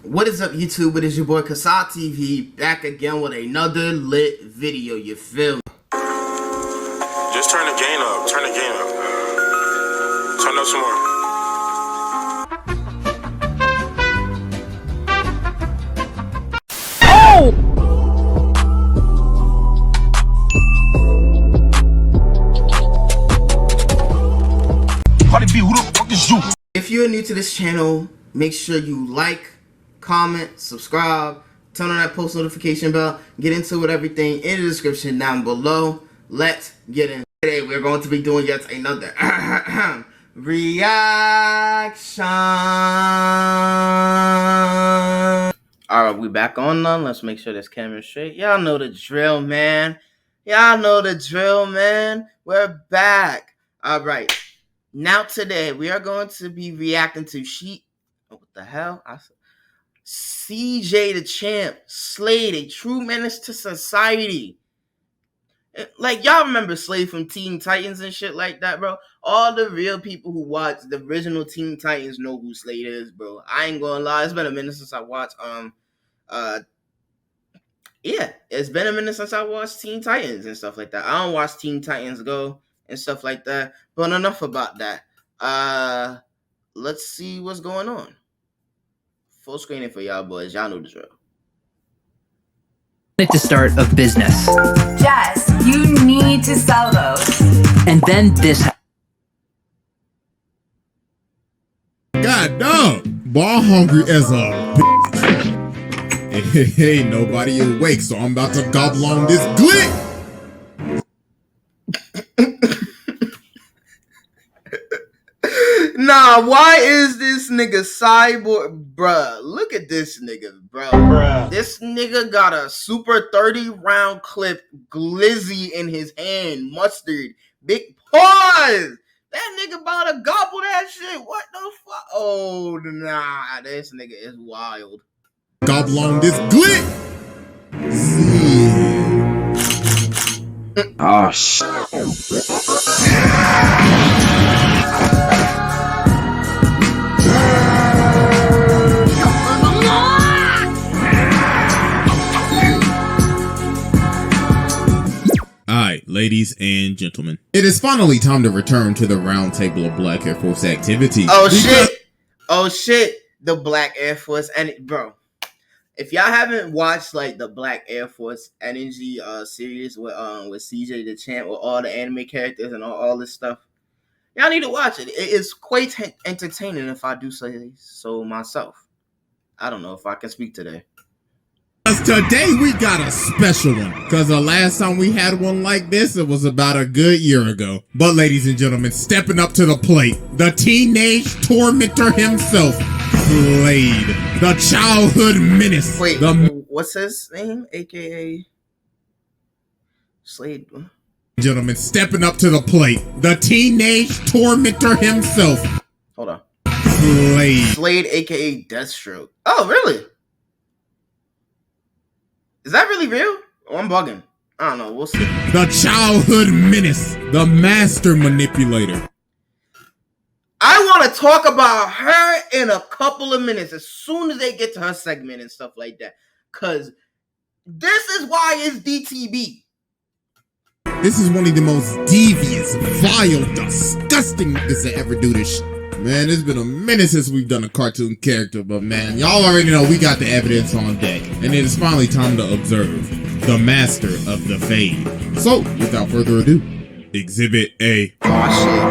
What is up, YouTube? It is your boy Kessi TV back again with another lit video. You feel me? Just turn the gain up. Turn the gain up. Turn up some more. Oh! Cardi B, who the fuck is you? If you're new to this channel, make sure you like, comment, subscribe, turn on that post notification bell, get into it, everything in the description down below. Let's get in. Today we're going to be doing yet another reaction. Alright, we back on now. Let's make sure this camera's straight. Y'all know the drill, man. Y'all know the drill, man. We're back. Alright. Now today we are going to be reacting to what the hell? CJ the Champ, SLADE, a true menace to society. Like, y'all remember SLADE from Teen Titans and shit like that, bro? All the real people who watch the original Teen Titans know who SLADE is, bro. I ain't gonna lie, it's been a minute since I watched it's been a minute since I watched Teen Titans and stuff like that. I don't watch Teen Titans Go and stuff like that. But enough about that. Let's see what's going on. Full screening for y'all boys. Y'all know the drill. To start a business. Jess, you need to sell those. And then this. God dog, ball hungry as a bitch. Ain't nobody awake, so I'm about to gobble on this glick. Nah, why is this nigga Cyborg? Bruh, look at this nigga, bro. This nigga got a super 30-round clip glizzy in his hand, mustard, big pause. That nigga about to gobble that shit. What the fuck? Oh, nah, this nigga is wild. Gobble on this glick. Oh, shit. Alright, ladies and gentlemen, it is finally time to return to the round table of Black Air Force activity. Oh shit! Oh shit! The Black Air Force, and bro, if y'all haven't watched like the Black Air Force Energy series with CJ the Champ, with all the anime characters and all this stuff, y'all need to watch it. It is quite entertaining, if I do say so myself. I don't know if I can speak today. Today we got a special one, because the last time we had one like this, it was about a good year ago. But ladies and gentlemen, stepping up to the plate, the teenage tormentor himself, SLADE, the childhood menace. Wait, what's his name? AKA SLADE. Gentlemen, stepping up to the plate, the teenage tormentor himself. Hold on. SLADE, aka Deathstroke. Oh, really? Is that really real? Oh, I'm bugging. I don't know. We'll see. The childhood menace, the master manipulator. I want to talk about her in a couple of minutes, as soon as they get to her segment and stuff like that. Because this is why it's DTB. This is one of the most devious, vile, disgusting niggas to ever do this shit. Man, it's been a minute since we've done a cartoon character, but man, y'all already know we got the evidence on deck. And it is finally time to observe the master of the fade. So, without further ado, Exhibit A. Oh, shit.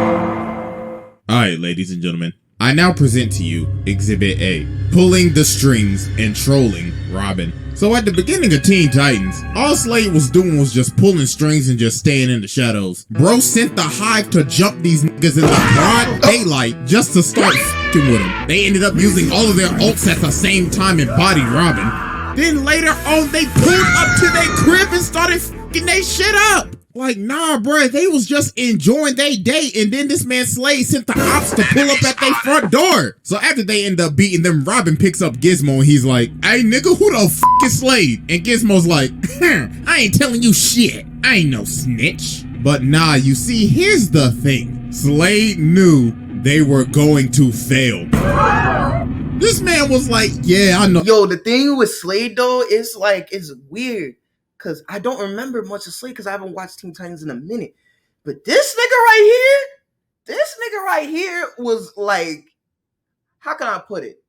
Alright, ladies and gentlemen, I now present to you Exhibit A, pulling the strings and trolling Robin. So at the beginning of Teen Titans, all SLADE was doing was just pulling strings and just staying in the shadows. Bro sent the Hive to jump these niggas in the broad daylight just to start f***ing with them. They ended up using all of their ults at the same time and bodied Robin. Then later on, they pulled up to their crib and started f***ing they shit up. Like, nah, bruh, they was just enjoying their day, and then this man SLADE sent the ops to pull up at their front door. So after they end up beating them, Robin picks up Gizmo, and he's like, hey, nigga, who the f*** is SLADE? And Gizmo's like, I ain't telling you shit. I ain't no snitch. But nah, you see, here's the thing. SLADE knew they were going to fail. This man was like, yeah, I know. Yo, the thing with Slade though is like it's weird because I don't remember much of Slade because I haven't watched Teen Titans in a minute. But this nigga right here was like, how can I put it?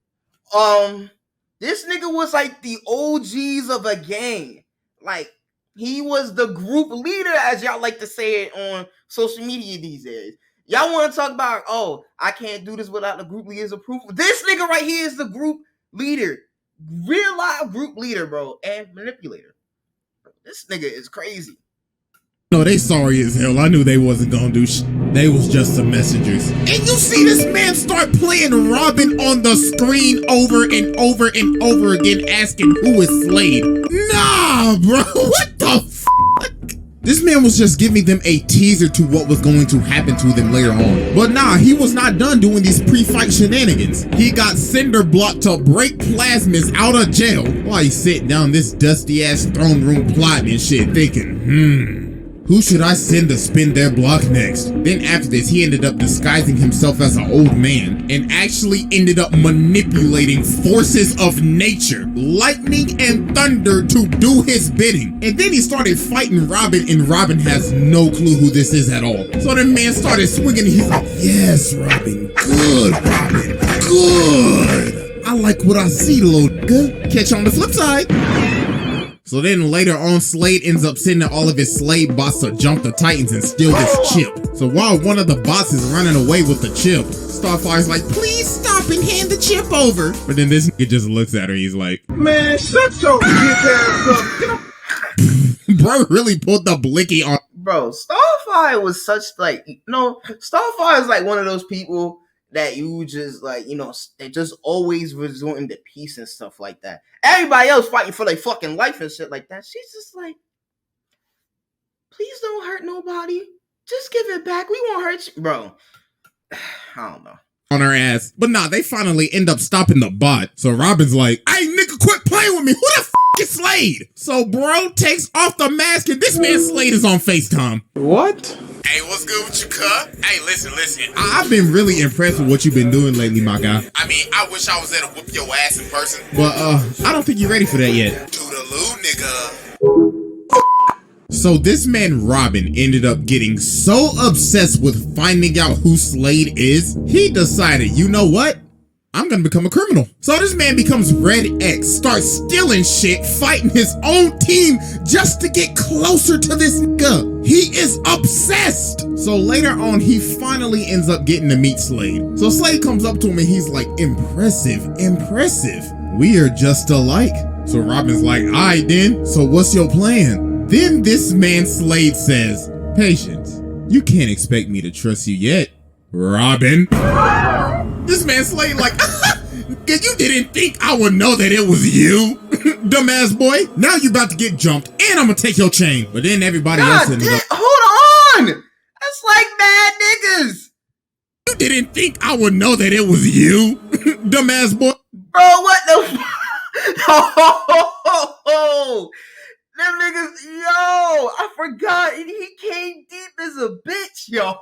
This nigga was like the OGs of a gang. Like, he was the group leader, as y'all like to say it on social media these days. Y'all want to talk about, oh, I can't do this without the group leader's approval. This nigga right here is the group leader. Real live group leader, bro, and manipulator. This nigga is crazy. No, they sorry as hell. I knew they wasn't gonna do shit. They was just some messengers. And you see this man start playing Robin on the screen over and over and over again, asking who is Slade. Nah, bro, what the fuck? This man was just giving them a teaser to what was going to happen to them later on. But nah, he was not done doing these pre-fight shenanigans. He got Cinder Block to break Plasmas out of jail while he's sitting down this dusty ass throne room plotting and shit, thinking, who should I send to spin their block next? Then after this, he ended up disguising himself as an old man and actually ended up manipulating forces of nature, lightning and thunder to do his bidding. And then he started fighting Robin, and Robin has no clue who this is at all. So the man started swinging, and he's like, yes, Robin, good, Robin, good. I like what I see, little nigga. Catch you on the flip side. So then later on, Slade ends up sending all of his slave bots to jump the Titans and steal this chip. So while one of the bots is running away with the chip, Starfire's like, please stop and hand the chip over. But then this nigga just looks at her, he's like, man, shut your bitch ass up. Bro really pulled the blicky on. Bro, Starfire was such like, Starfire is like one of those people that you just like, they just always resorting to peace and stuff like that. Everybody else fighting for their fucking life and shit like that. She's just like, please don't hurt nobody. Just give it back. We won't hurt you. Bro, I don't know. On her ass. But nah, they finally end up stopping the bot. So Robin's like, hey nigga, quit playing with me. Who the f is Slade? So bro takes off the mask and this man Slade is on FaceTime. What? Hey, what's good with you, cuz? Hey, listen. I've been really impressed with what you've been doing lately, my guy. I mean, I wish I was there to whoop your ass in person. But, I don't think you're ready for that yet. Toodaloo, nigga. So this man, Robin, ended up getting so obsessed with finding out who Slade is, he decided, you know what? I'm gonna become a criminal. So this man becomes Red X, starts stealing shit, fighting his own team just to get closer to this nigga. He is obsessed. So later on, he finally ends up getting to meet Slade. So Slade comes up to him and he's like, impressive. We are just alike. So Robin's like, all right then, so what's your plan? Then this man Slade says, Patience, you can't expect me to trust you yet, Robin. This man Slade like, you didn't think I would know that it was you? Dumbass boy, now you about to get jumped and I'm gonna take your chain. But then everybody else ended up. Hold on! That's like bad niggas. You didn't think I would know that it was you? Dumbass boy. Bro, what the f- Oh, them niggas, yo, I forgot. He came deep as a bitch, yo.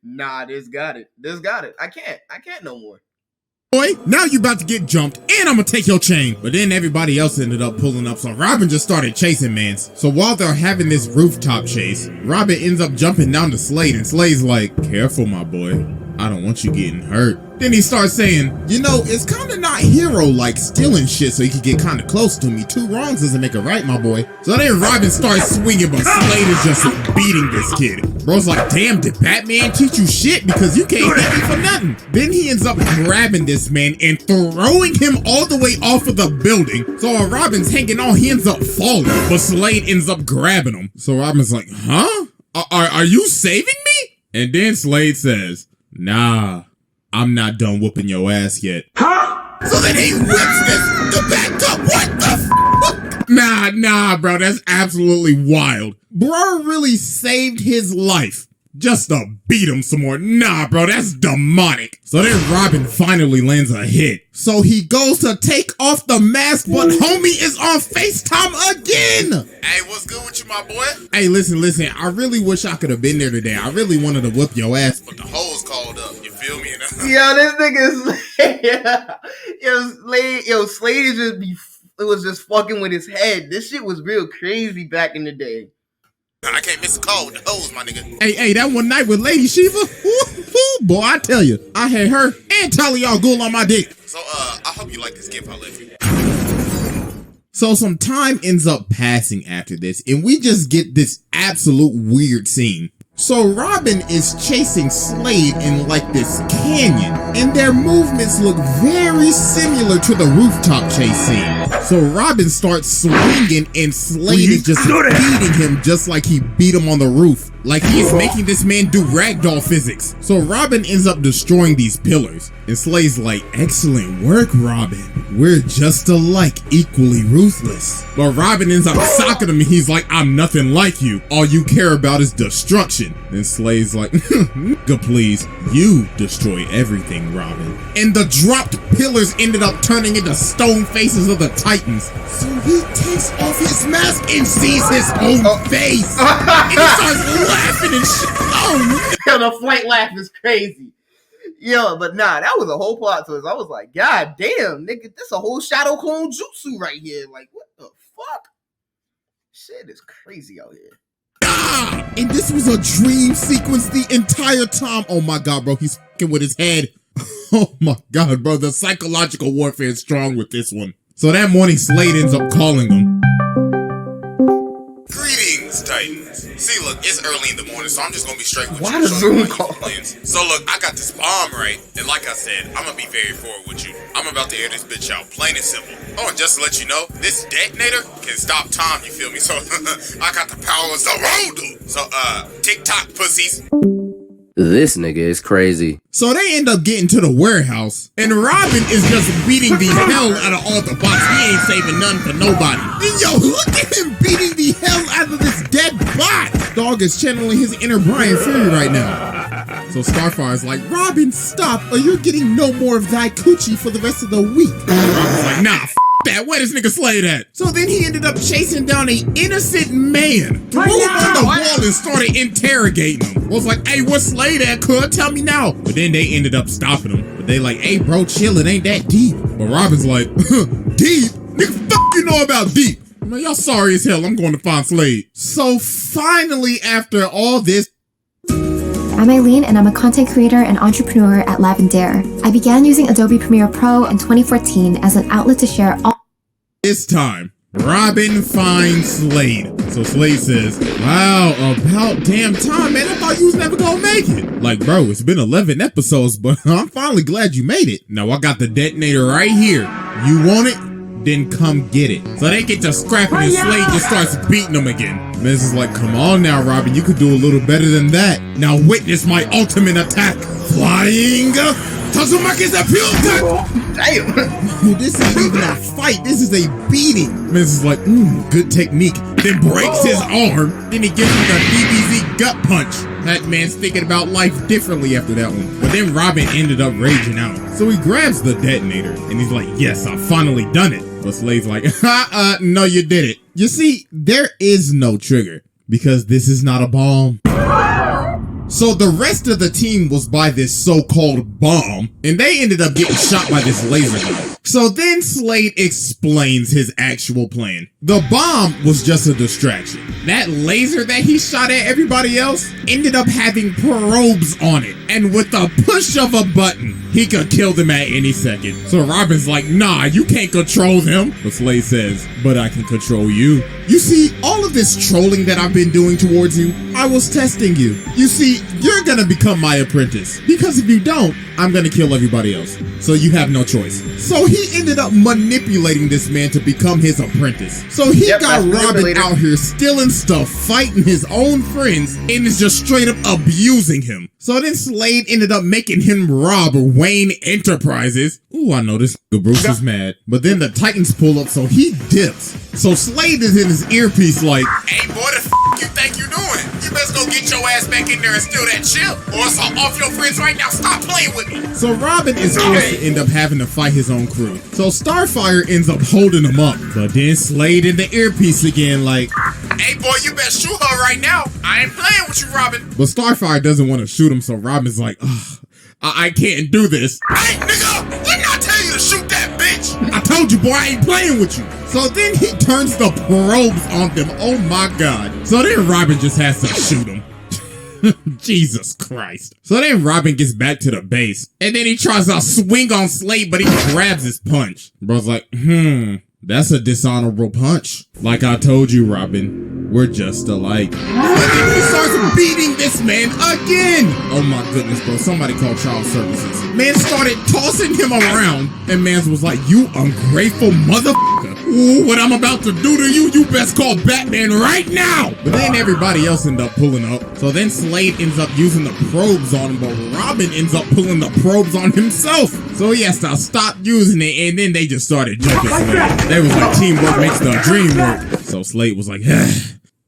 Nah, this got it. I can't no more. Boy, now you about to get jumped and I'm gonna take your chain. But then everybody else ended up pulling up, so Robin just started chasing mans. So while they're having this rooftop chase, Robin ends up jumping down to Slade and Slade's like, careful my boy, I don't want you getting hurt. Then he starts saying, it's kind of not hero-like stealing shit so you can get kind of close to me. 2 wrongs doesn't make a right, my boy. So then Robin starts swinging, but Slade is just beating this kid. Bro's like, damn, did Batman teach you shit? Because you can't hit me for nothing. Then he ends up grabbing this man and throwing him all the way off of the building. So while Robin's hanging on, he ends up falling, but Slade ends up grabbing him. So Robin's like, huh? Are you saving me? And then Slade says, nah, I'm not done whooping your ass yet. Huh? So then he whips this to back up. What the fuck? Nah, bro, that's absolutely wild. Bro really saved his life just to beat him some more. Nah, bro, that's demonic. So then Robin finally lands a hit. So he goes to take off the mask, but homie is on FaceTime again. Hey, what's good with you, my boy? Hey, listen, I really wish I could have been there today. I really wanted to whoop your ass, but the hoes called up. You feel me? Yo, this nigga Slade is it was just fucking with his head. This shit was real crazy back in the day. I can't miss a call with the hoes, my nigga. Hey, that one night with Lady Shiva, boy, I tell you, I had her and Talia al Ghul on my dick. So, I hope you like this gift I left you. So some time ends up passing after this, and we just get this absolute weird scene. So Robin is chasing Slade in like this canyon, and their movements look very similar to the rooftop chase scene. So Robin starts swinging, and Slade is just beating him just like he beat him on the roof. Like he is making this man do ragdoll physics. So Robin ends up destroying these pillars, and Slade's like, excellent work, Robin. We're just alike, equally ruthless. But Robin ends up socking him, and he's like, I'm nothing like you. All you care about is destruction. And Slade's like, nigga, please, you destroy everything, Robin. And the dropped pillars ended up turning into stone faces of the Titans. So he takes off his mask and sees his own face. And he starts laughing and shit. Oh, Yo, the flight laugh is crazy. Yo, but nah, that was a whole plot twist. I was like, God damn, nigga, this a whole shadow clone jutsu right here. Like, what the fuck? Shit is crazy out here. And this was a dream sequence the entire time. Oh my god, bro, he's fucking with his head. Oh my god, bro, the psychological warfare is strong with this one. So that morning, Slade ends up calling them. Greetings, Titans. See, look, it's early in the morning, so I'm just gonna be straight with Why you. does showing you Zoom my call? plans. So look, I got this bomb, right? And like I said, I'm gonna be very forward with you. I'm about to air this bitch out, plain and simple. Oh, and just to let you know, this detonator can stop time, you feel me? So, I got the power of Zorodo. So, TikTok pussies. This nigga is crazy. So they end up getting to the warehouse, and Robin is just beating the hell out of all the bots. He ain't saving none for nobody. And yo, look at him beating the hell out of this dead bot. Dog is channeling his inner Brian Fury right now. So Starfire's like, Robin, stop, or you're getting no more of thy coochie for the rest of the week. Robin's like, nah, that. Where this nigga Slade at? So then he ended up chasing down an innocent man, threw him on the wall and started interrogating him. Was like, hey, what's Slade at, cuz? Tell me now. But then they ended up stopping him. But they like, hey, bro, chill, it ain't that deep. But Robin's like, deep? Nigga, fuck you know about deep? Man, y'all sorry as hell. I'm going to find Slade. So finally, after all this, I'm Eileen, and I'm a content creator and entrepreneur at Lavender. I began using Adobe Premiere Pro in 2014 as an outlet to share all this time, Robin finds Slade. So Slade says, wow, about damn time, man. I thought you was never gonna make it. Like, bro, it's been 11 episodes, but I'm finally glad you made it. Now I got the detonator right here. You want it? Then come get it. So they get to scrapping and Slade just starts beating them again. Miz is like, come on now, Robin, you could do a little better than that. Now witness my ultimate attack. Flying Tazumaki's appeal attack. Damn. This ain't even a fight. This is a beating. Miz is like, good technique. Then breaks his arm. Then he gives him the DBZ gut punch. That man's thinking about life differently after that one. But then Robin ended up raging out. So he grabs the detonator and he's like, yes, I've finally done it. But Slade's like, no, you did it. You see, there is no trigger because this is not a bomb. So the rest of the team was by this so-called bomb, and they ended up getting shot by this laser gun. So then Slade explains his actual plan. The bomb was just a distraction. That laser that he shot at everybody else ended up having probes on it, and with the push of a button, he could kill them at any second. So Robin's like, nah, you can't control them. But Slade says, but I can control you. You see, all of this trolling that I've been doing towards you, I was testing you. You see, you're gonna become my apprentice. Because if you don't, I'm gonna kill everybody else. So you have no choice. So he ended up manipulating this man to become his apprentice. So he got Robin out here stealing stuff, fighting his own friends, and is just straight up abusing him. So then Slade ended up making him rob Wayne Enterprises. Ooh, I know this Bruce is mad. But then the Titans pull up, so he dips. So Slade is in his earpiece like, hey boy, the f you think you doing? You best go get your ass back in there and steal that chip, or it's off your friends right now. Stop playing with me. So Robin is forced to end up having to fight his own crew. So Starfire ends up holding him up. But then Slade in the earpiece again like, hey boy, you better shoot her right now. I ain't playing with you, Robin. But Starfire doesn't want to shoot him, so Robin's like, ugh, I can't do this. Hey, nigga, didn't I tell you to shoot that bitch? I told you, boy, I ain't playing with you. So then he turns the probes on them. Oh my God. So then Robin just has to shoot him. Jesus Christ. So then Robin gets back to the base, and then he tries to swing on Slade, but he grabs his punch. Bro's like, that's a dishonorable punch. Like I told you, Robin, we're just alike. And then he starts beating this man again. Oh my goodness, bro. Somebody called child services. Man started tossing him around, and Mans was like, you ungrateful motherfucker. Ooh, what I'm about to do to you, you best call Batman right now. But then everybody else ended up pulling up. So then Slade ends up using the probes on him, but Robin ends up pulling the probes on himself. So he has to stop using it, and then they just started jumping Slade. They was like, teamwork makes the dream work. So Slade was like,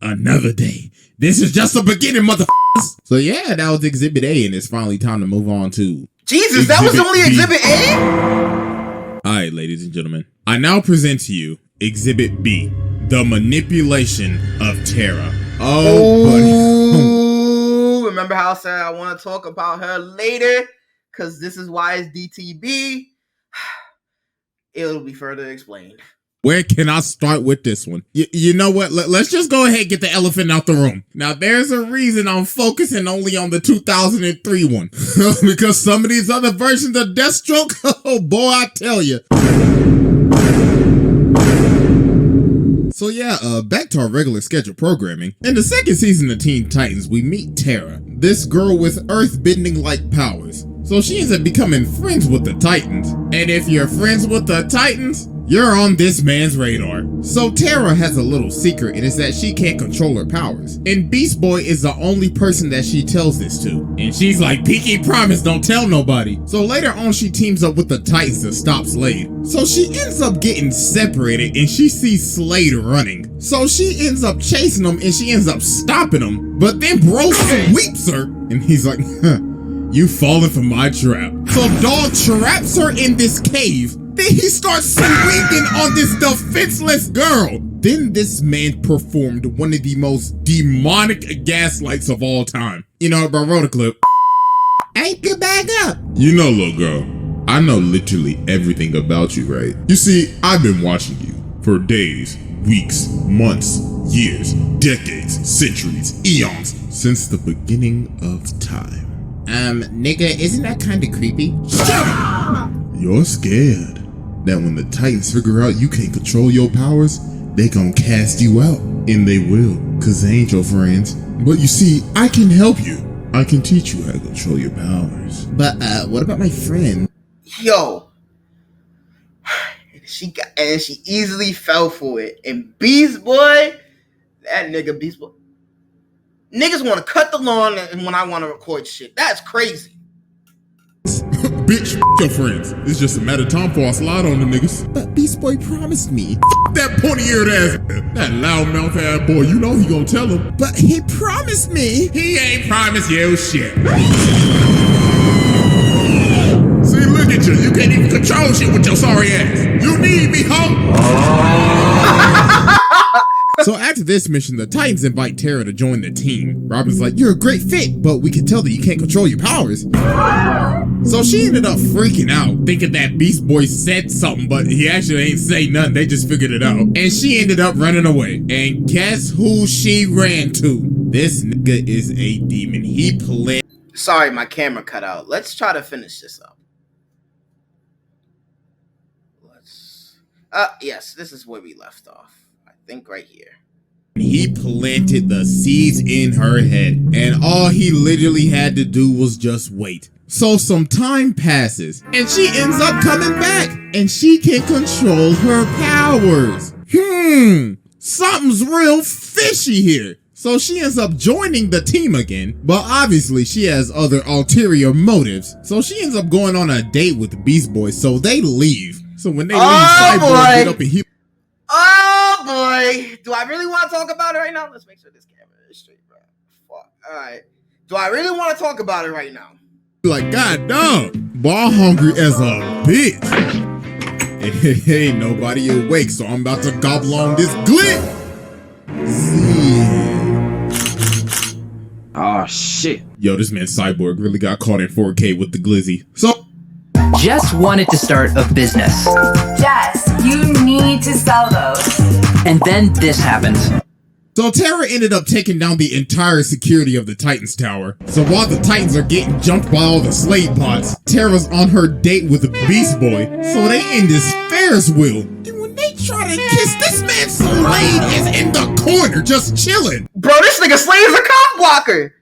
another day. This is just the beginning, motherfuckers. So yeah, that was Exhibit A, and it's finally time to move on to Jesus, that was only B. Exhibit A? Alright, ladies and gentlemen, I now present to you Exhibit B, the manipulation of Tara. Oh, buddy. Remember how I said I want to talk about her later? Because this is why it's DTB. It'll be further explained. Where can I start with this one? You know what? Let's just go ahead and get the elephant out the room. Now, there's a reason I'm focusing only on the 2003 one. Because some of these other versions of Deathstroke, oh boy, I tell you. So yeah, back to our regular scheduled programming. In the second season of Teen Titans, we meet Tara, this girl with earth-bending-like powers. So she ends up becoming friends with the Titans. And if you're friends with the Titans, you're on this man's radar. So Tara has a little secret, and it's that she can't control her powers. And Beast Boy is the only person that she tells this to. And she's like, Pinky promise, don't tell nobody. So later on, she teams up with the Titans to stop Slade. So she ends up getting separated, and she sees Slade running. So she ends up chasing him, and she ends up stopping him. But then bro sweeps her, and he's like, you fallen for my trap. So Dog traps her in this cave. Then he starts swinging on this defenseless girl. Then this man performed one of the most demonic gaslights of all time. You know, bro, roll the clip. Ain't get back up. You know, little girl, I know literally everything about you, right? You see, I've been watching you for days, weeks, months, years, decades, centuries, eons, since the beginning of time. Nigga, isn't that kind of creepy? You're scared that when the Titans figure out you can't control your powers, they gon' cast you out. And they will, cause they ain't your friends. But you see, I can help you. I can teach you how to control your powers. But, what about my friend? Yo. She easily fell for it. And Beast Boy, that nigga Beast Boy. Niggas want to cut the lawn when I want to record shit. That's crazy. Bitch, your friends. It's just a matter of time before I slide on the niggas. But Beast Boy promised me. That pointy-eared ass, that loudmouth ass boy, you know he gonna tell him. But he promised me. He ain't promised you shit. See, look at you. You can't even control shit with your sorry ass. You need me, ho. So after this mission, the Titans invite Tara to join the team. Robin's like, you're a great fit, but we can tell that you can't control your powers. So she ended up freaking out, thinking that Beast Boy said something, but he actually ain't say nothing. They just figured it out. And she ended up running away. And guess who she ran to? This nigga is a demon. He played. Sorry, my camera cut out. Let's try to finish this up. Yes, this is where we left off. I think right here. He planted the seeds in her head, and all he literally had to do was just wait. So some time passes, and she ends up coming back, and she can control her powers. Something's real fishy here. So she ends up joining the team again, but obviously she has other ulterior motives. So she ends up going on a date with Beast Boy, so they leave. So when they leave, Cyborg get up and he... Oh boy, do I really want to talk about it right now? Let's make sure this camera is straight, bro. Fuck. All right. Do I really want to talk about it right now? Like, god damn, ball hungry as a bitch. And ain't nobody awake, so I'm about to gobble on this glick. Oh shit. Yo, this man Cyborg really got caught in 4K with the glizzy. So Jess wanted to start a business. Jess, you need to sell those. And then this happened. So Terra ended up taking down the entire security of the Titans Tower. So while the Titans are getting jumped by all the Slade bots, Terra's on her date with Beast Boy. So they in this Ferris wheel. And when they try to kiss, this man Slade is in the corner just chilling. Bro, this nigga Slade's a cock blocker.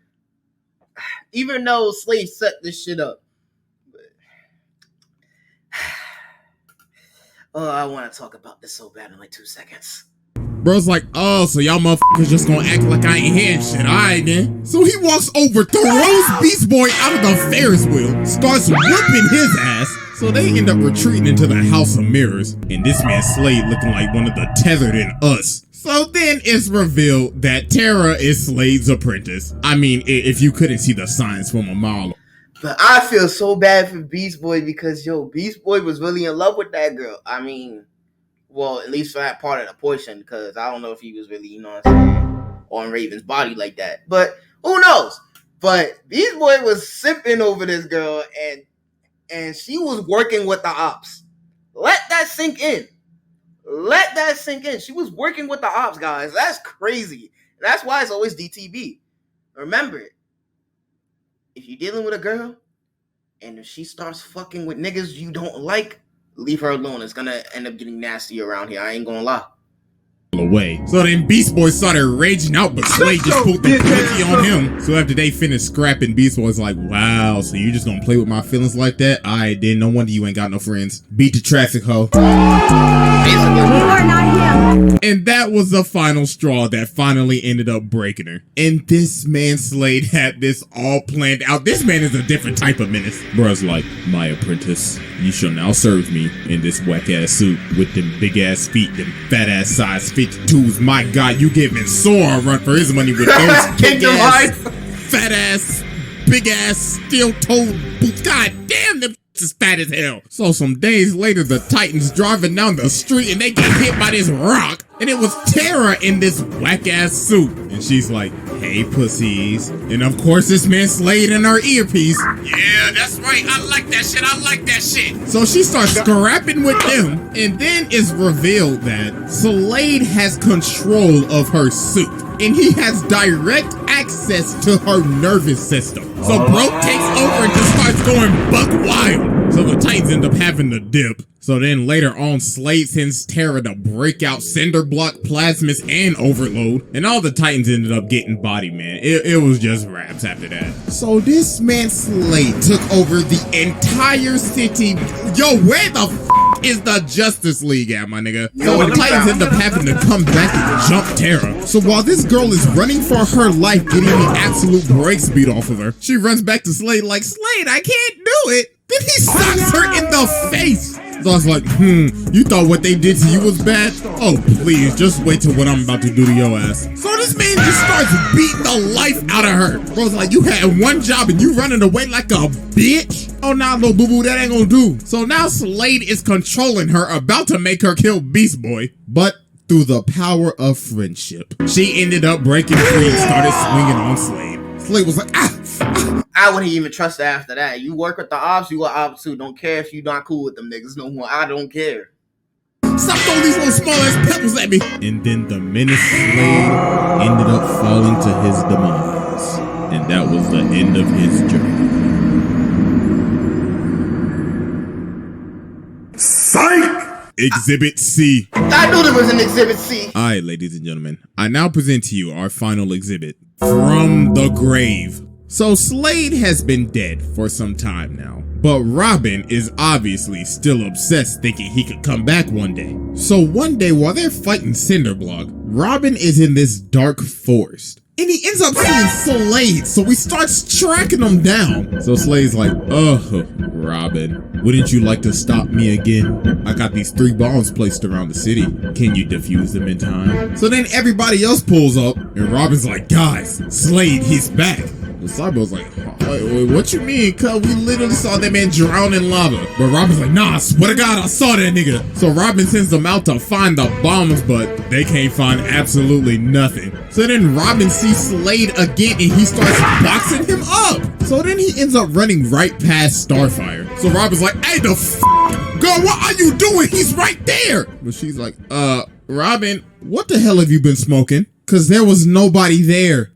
Even though Slade set this shit up. Oh, I want to talk about this so bad in like 2 seconds. Bro's like, oh, so y'all motherfuckers just gonna act like I ain't hearing shit, alright then. So he walks over, throws Beast Boy out of the Ferris wheel, starts whipping his ass. So they end up retreating into the House of Mirrors, and this man Slade looking like one of the tethered in us. So then it's revealed that Terra is Slade's apprentice. I mean, if you couldn't see the signs from a mile away. But I feel so bad for Beast Boy because, yo, Beast Boy was really in love with that girl. I mean, well, at least for that part of the portion, because I don't know if he was really, you know what I'm saying, on Raven's body like that. But who knows? But Beast Boy was simping over this girl, and she was working with the ops. Let that sink in. Let that sink in. She was working with the ops, guys. That's crazy. That's why it's always DTB. Remember it. If you're dealing with a girl, and if she starts fucking with niggas you don't like, leave her alone. It's gonna end up getting nasty around here. I ain't gonna lie. Away. So then Beast Boy started raging out, but Slade just pulled the quickie on him. So after they finished scrapping, Beast Boy's like, wow, so you just gonna play with my feelings like that? Alright then, no wonder you ain't got no friends. Beat the traffic, hoe. You are not him. And that was the final straw that finally ended up breaking her. And this man Slade had this all planned out. This man is a different type of menace. Bruh's like, my apprentice, you shall now serve me in this whack-ass suit with them big-ass feet, them fat-ass size 52s. My God, you giving Sora a run for his money with those big-ass, fat-ass, big-ass, steel-toed boots. God damn, them is fat as hell. So some days later, the Titans driving down the street and they get hit by this rock. And it was Terra in this whack-ass suit. And she's like, hey, pussies. And of course, this man Slade in her earpiece. Yeah, that's right. I like that shit. I like that shit. So she starts scrapping with them. And then it's revealed that Slade has control of her suit. And he has direct access to her nervous system. So bro takes over and just starts going buck wild. So the Titans end up having to dip. So then later on, Slade sends Terra to break out Cinder Block, Plasmus, and Overload. And all the Titans ended up getting body, man. It was just raps after that. So this man Slade took over the entire city. Yo, where the f is the Justice League at, my nigga? So the Titans end up having to come back and jump Terra. So while this girl is running for her life, getting the absolute brakes beat off of her, she runs back to Slade like, Slade, I can't do it. Then he socks her in the face. So I was like, you thought what they did to you was bad? Oh, please, just wait till what I'm about to do to your ass. So this man just starts beating the life out of her. Bro's like, you had one job and you running away like a bitch? Oh, nah, little boo-boo, that ain't gonna do. So now Slade is controlling her, about to make her kill Beast Boy. But through the power of friendship, she ended up breaking free and started swinging on Slade. Slade was like, I wouldn't even trust her after that. You work with the ops, you are ops too. Don't care if you not cool with them niggas no more. I don't care. Stop throwing these little small ass pebbles at me. And then the menace Slade ended up falling to his demise. And that was the end of his journey. Psych! Exhibit C. I knew there was an Exhibit C. Alright, ladies and gentlemen, I now present to you our final exhibit, From the Grave. So Slade has been dead for some time now, but Robin is obviously still obsessed, thinking he could come back one day. So one day while they're fighting Cinderblock, Robin is in this dark forest. And he ends up seeing Slade, so he starts tracking him down. So Slade's like, oh, Robin, wouldn't you like to stop me again? I got these 3 bombs placed around the city. Can you defuse them in time? So then everybody else pulls up, and Robin's like, guys, Slade, he's back. And Cyborg's like, wait, what you mean? Cuz we literally saw that man drown in lava. But Robin's like, nah, I swear to God, I saw that nigga. So Robin sends them out to find the bombs, but they can't find absolutely nothing. So then Robin sees Slade again and he starts boxing him up. So then he ends up running right past Starfire. So Robin's like, hey, the girl, what are you doing? He's right there. But she's like, Robin, what the hell have you been smoking? Cause there was nobody there.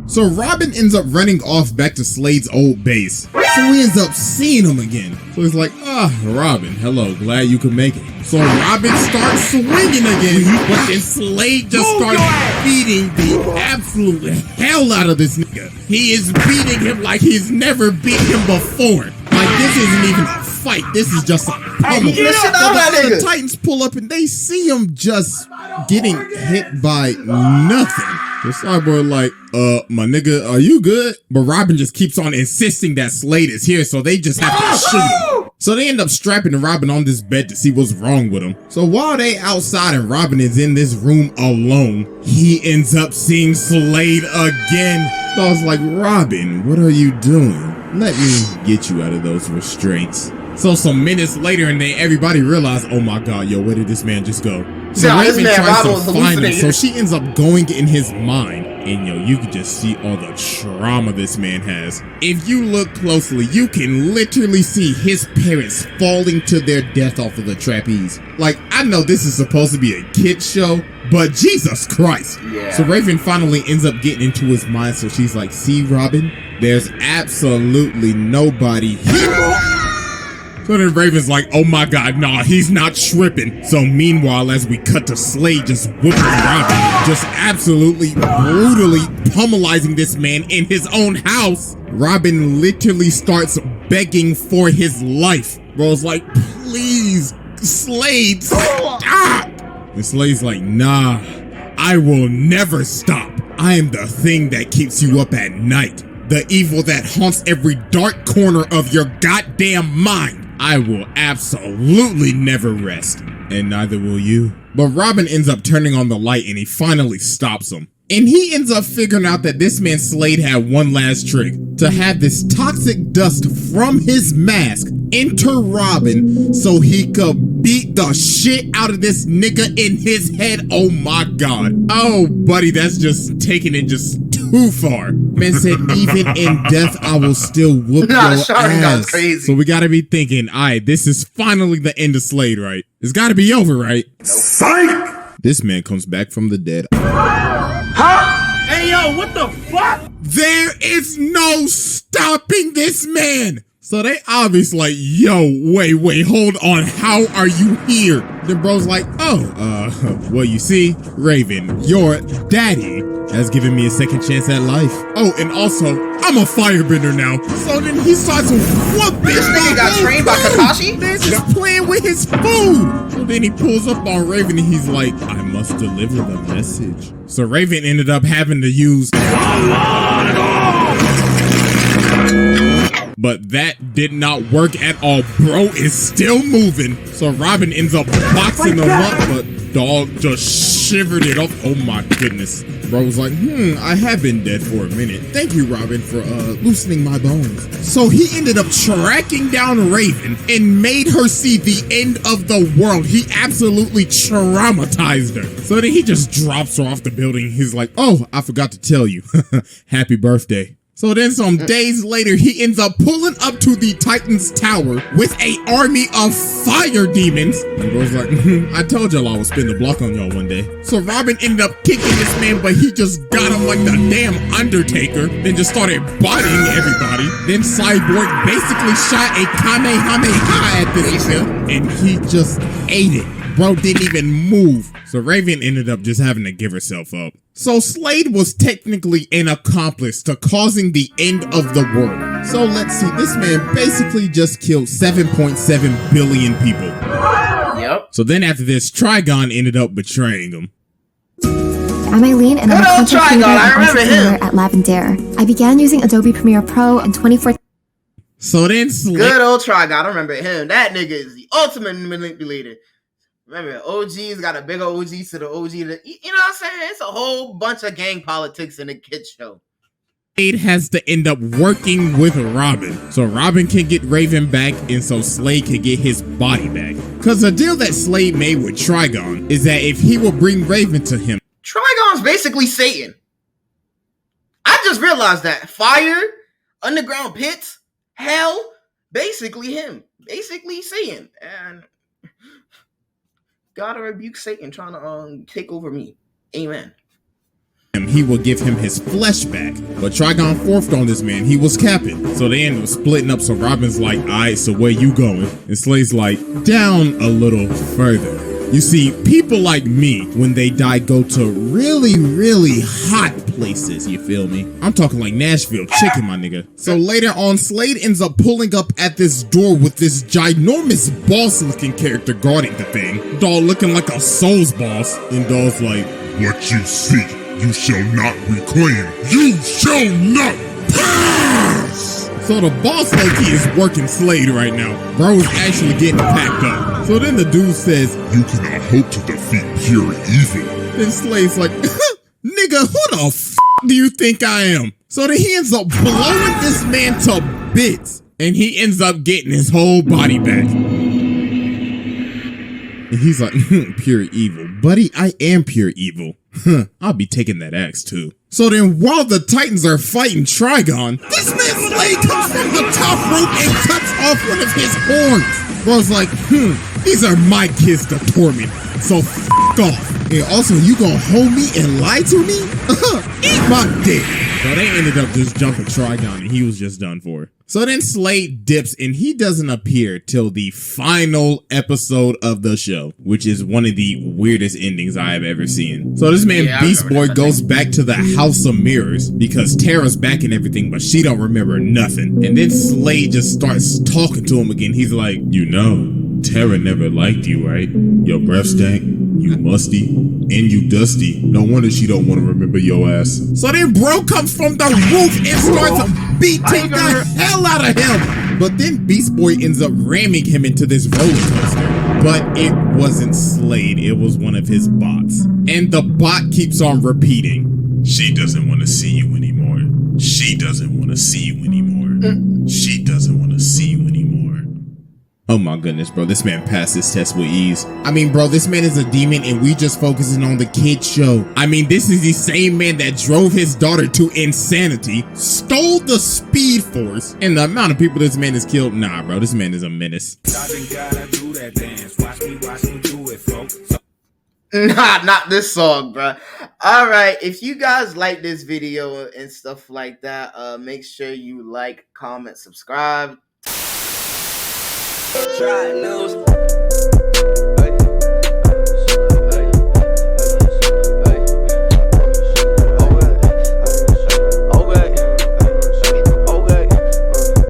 So Robin ends up running off back to Slade's old base. So he ends up seeing him again. So he's like, Robin, hello, glad you could make it. So Robin starts swinging again, but then Slade just starts beating the absolute hell out of this nigga. He is beating him like he's never beat him before. Like, this isn't even a fight. This is just a pummel. The Titans pull up and they see him just getting hit by nothing. The Cyborg like, my nigga, are you good? But Robin just keeps on insisting that Slade is here, so they just have to shoot him. So they end up strapping Robin on this bed to see what's wrong with him. So while they outside and Robin is in this room alone, he ends up seeing Slade again. So I was like, Robin, what are you doing? Let me get you out of those restraints. So some minutes later, and then everybody realized, oh my God, yo, where did this man just go? So Raven tries to find him, so she ends up going in his mind. And yo, you can just see all the trauma this man has. If you look closely, you can literally see his parents falling to their death off of the trapeze. Like, I know this is supposed to be a kid's show, but Jesus Christ. Yeah. So Raven finally ends up getting into his mind, so she's like, see, Robin, there's absolutely nobody here. So then Raven's like, oh my God, nah, he's not tripping. So meanwhile, as we cut to Slade just whooping Robin, just absolutely brutally pummelizing this man in his own house, Robin literally starts begging for his life. Bro's like, please, Slade, stop. And Slade's like, nah, I will never stop. I am the thing that keeps you up at night. The evil that haunts every dark corner of your goddamn mind. I will absolutely never rest, and neither will you. But Robin ends up turning on the light and he finally stops him. And he ends up figuring out that this man Slade had one last trick. To have this toxic dust from his mask enter Robin so he could beat the shit out of this nigga in his head. Oh my God. Oh buddy, that's just taking it just too far. Man said, even in death, I will still whoop your ass. Crazy. So we gotta be thinking, alright, this is finally the end of Slade, right? It's gotta be over, right? Psych! This man comes back from the dead. Huh? Hey yo, what the fuck? There is no stopping this man! So they obviously like, yo, wait, hold on, how are you here? Then bro's like, well, you see, Raven, your daddy has given me a second chance at life. Oh, and also, I'm a firebender now. So then he starts whooping. This nigga got trained by Kakashi? They're just playing with his food. So then he pulls up on Raven and he's like, I must deliver the message. So Raven ended up having to use... But that did not work at all. Bro is still moving. So Robin ends up boxing him up, but dog just shivered it off. Oh my goodness. Bro was like, I have been dead for a minute. Thank you, Robin, for loosening my bones. So he ended up tracking down Raven and made her see the end of the world. He absolutely traumatized her. So then he just drops her off the building. He's like, oh, I forgot to tell you. Happy birthday. So then some days later, he ends up pulling up to the Titan's tower with a army of fire demons. And bro's like, I told y'all I would spin the block on y'all one day. So Robin ended up kicking this man, but he just got him like the damn Undertaker. Then just started bodying everybody. Then Cyborg basically shot a Kamehameha at this nigga, and he just ate it. Bro didn't even move. So Raven ended up just having to give herself up. So Slade was technically an accomplice to causing the end of the world. So let's see, this man basically just killed 7.7 billion people. Yep. So then after this, Trigon ended up betraying him. I'm Eileen and I'm a content creator and entrepreneur at Lavender. I began using Adobe Premiere Pro in 2014. So then good old Trigon, I remember him. That nigga is the ultimate manipulator. Remember, OG's got a bigger OG to the OG. You know what I'm saying? It's a whole bunch of gang politics in the kids show. Slade has to end up working with Robin, so Robin can get Raven back and so Slade can get his body back. Cause the deal that Slade made with Trigon is that if he will bring Raven to him, Trigon's basically Satan. I just realized that. Fire, underground pits, hell, basically him. Basically Satan. And gotta rebuke Satan trying to take over me. Amen. he will give him his flesh back. But Trigon forced on this man. He was capping. So they end up splitting up. So Robin's like, alright, so where you going? And Slade's like, down a little further. You see, people like me, when they die, go to really, really hot places, you feel me? I'm talking like Nashville chicken, my nigga. So later on, Slade ends up pulling up at this door with this ginormous boss-looking character guarding the thing. Doll looking like a Souls boss. And Doll's like, what you seek, you shall not reclaim. You shall not pass! So the boss low-key is working Slade right now. Bro is actually getting packed up. So then the dude says, you cannot hope to defeat pure evil. Then Slade's like, nigga, who the f*** do you think I am? So then he ends up blowing this man to bits. And he ends up getting his whole body back. And he's like, pure evil. Buddy, I am pure evil. I'll be taking that axe too. So then while the Titans are fighting Trigon, this man's Slade comes from the top rope and cuts off one of his horns. Bro's like, these are my kids to torment, so f*** off. And also, you gonna hold me and lie to me? Eat my dick. So they ended up just jumping Trigon and he was just done for. So then Slade dips and he doesn't appear till the final episode of the show, which is one of the weirdest endings I have ever seen. So this man Beast Boy goes back to the House of Mirrors because Tara's back and everything, but she don't remember nothing. And then Slade just starts talking to him again. He's like, you know, Tara never liked you, right? Your breath stank, you musty, and you dusty. No wonder she don't want to remember your ass. So then bro comes from the roof and starts beating the hell out of him. But then Beast Boy ends up ramming him into this roller coaster. But it wasn't Slade, it was one of his bots. And the bot keeps on repeating, she doesn't want to see you anymore. She doesn't want to see you anymore. She doesn't want to see you anymore. Oh my goodness, bro. This man passed this test with ease. I mean, bro, this man is a demon and we just focusing on the kid show. I mean, this is the same man that drove his daughter to insanity, stole the speed force, and the amount of people this man has killed. Nah, bro, this man is a menace. Nah, not this song, bro. All right, if you guys like this video and stuff like that, make sure you like, comment, subscribe. Try news.